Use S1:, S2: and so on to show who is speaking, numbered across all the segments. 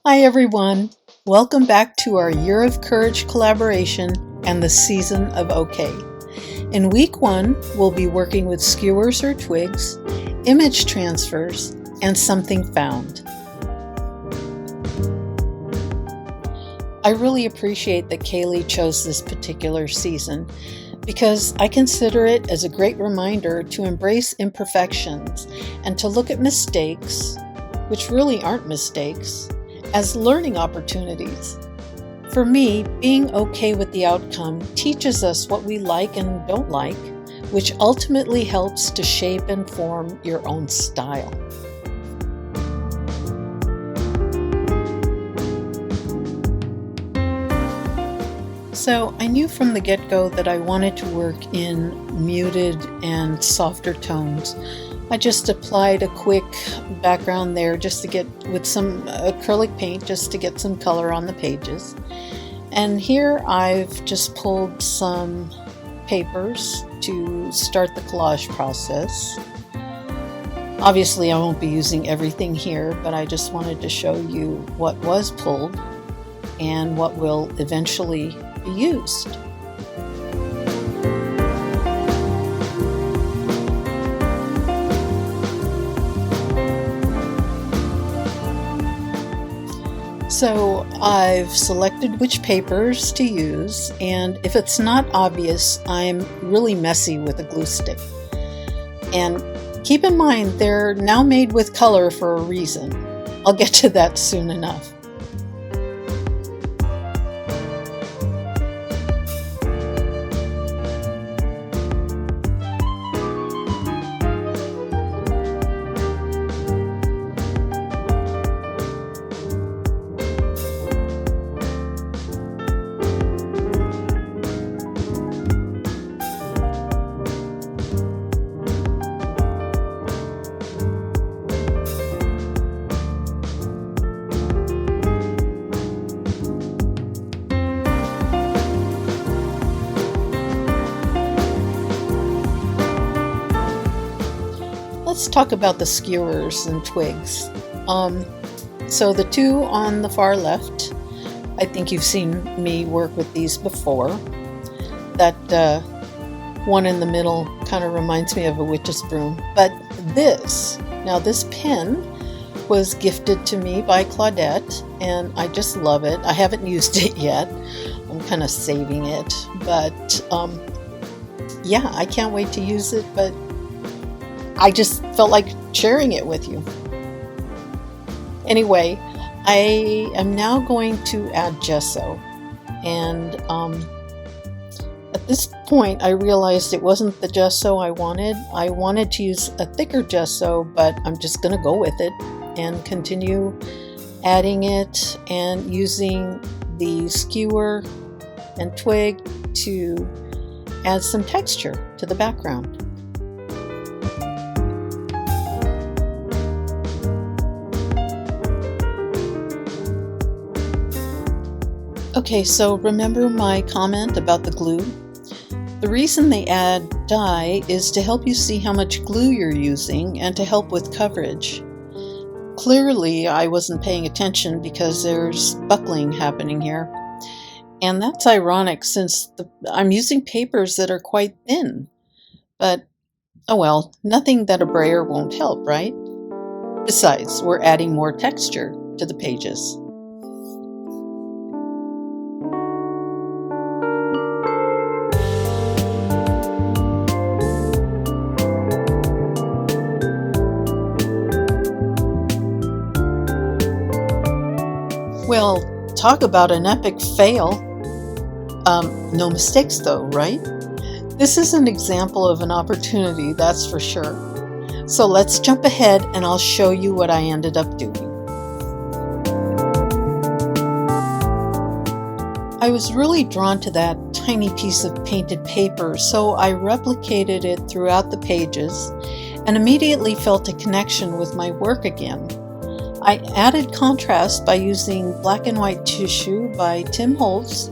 S1: Hi everyone, welcome back to our Year of Courage collaboration and the season of OK. In week 1, we'll be working with skewers or twigs, image transfers, and something found. I really appreciate that Kaylee chose this particular season because I consider it as a great reminder to embrace imperfections and to look at mistakes, which really aren't mistakes, as learning opportunities. For me, being okay with the outcome teaches us what we like and don't like, which ultimately helps to shape and form your own style. So I knew from the get-go that I wanted to work in muted and softer tones. I just applied a quick background there just to get with some acrylic paint just to get some color on the pages. And here I've just pulled some papers to start the collage process. Obviously I won't be using everything here, but I just wanted to show you what was pulled and what will eventually be used. So I've selected which papers to use, and if it's not obvious, I'm really messy with a glue stick. And keep in mind, they're now made with color for a reason. I'll get to that soon enough. Let's talk about the skewers and twigs. So the two on the far left, I think you've seen me work with these before. That one in the middle kind of reminds me of a witch's broom. But this pen was gifted to me by Claudette, and I just love it. I haven't used it yet. I'm kind of saving it. But yeah, I can't wait to use it, but I just felt like sharing it with you. Anyway, I am now going to add gesso, and at this point I realized it wasn't the gesso I wanted. I wanted to use a thicker gesso, but I'm just going to go with it and continue adding it and using the skewer and twig to add some texture to the background. Okay, so remember my comment about the glue? The reason they add dye is to help you see how much glue you're using and to help with coverage. Clearly, I wasn't paying attention because there's buckling happening here. And that's ironic since I'm using papers that are quite thin. But, oh well, nothing that a brayer won't help, right? Besides, we're adding more texture to the pages. Well, talk about an epic fail. No mistakes though, right? This is an example of an opportunity, that's for sure. So let's jump ahead and I'll show you what I ended up doing. I was really drawn to that tiny piece of painted paper, so I replicated it throughout the pages and immediately felt a connection with my work again. I added contrast by using black and white tissue by Holtz,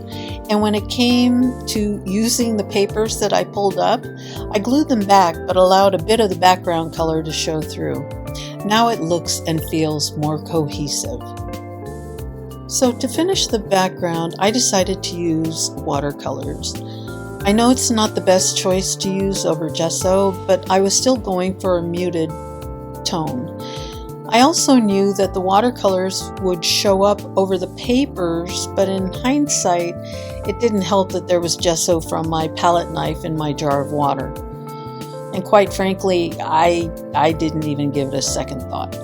S1: and when it came to using the papers that I pulled up, I glued them back but allowed a bit of the background color to show through. Now it looks and feels more cohesive. So to finish the background, I decided to use watercolors. I know it's not the best choice to use over gesso, but I was still going for a muted tone. I also knew that the watercolors would show up over the papers, but in hindsight, it didn't help that there was gesso from my palette knife in my jar of water. And quite frankly, I didn't even give it a second thought.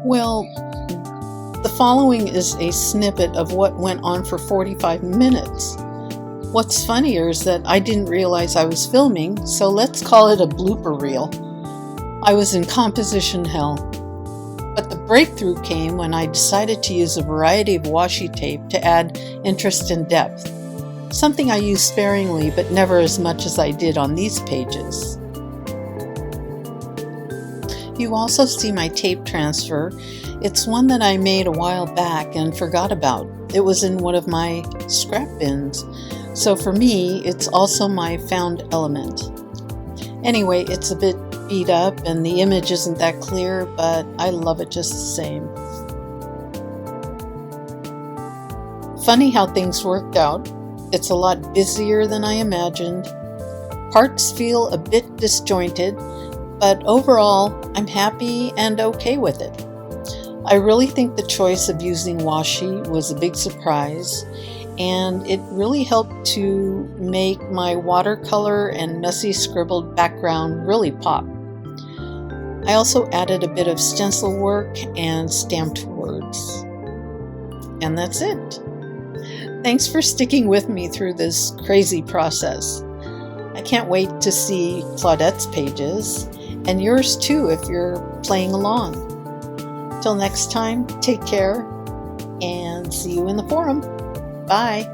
S1: Well, the following is a snippet of what went on for 45 minutes. What's funnier is that I didn't realize I was filming, so let's call it a blooper reel. I was in composition hell. But the breakthrough came when I decided to use a variety of washi tape to add interest and depth. Something I use sparingly, but never as much as I did on these pages. You also see my tape transfer. It's one that I made a while back and forgot about. It was in one of my scrap bins. So for me, it's also my found element. Anyway, it's a bit beat up and the image isn't that clear, but I love it just the same. Funny how things worked out. It's a lot busier than I imagined. Parts feel a bit disjointed, but overall, I'm happy and okay with it. I really think the choice of using washi was a big surprise, and it really helped to make my watercolor and messy scribbled background really pop. I also added a bit of stencil work and stamped words. And that's it. Thanks for sticking with me through this crazy process. I can't wait to see Claudette's pages, and yours too if you're playing along. Till next time, take care and see you in the forum. Bye.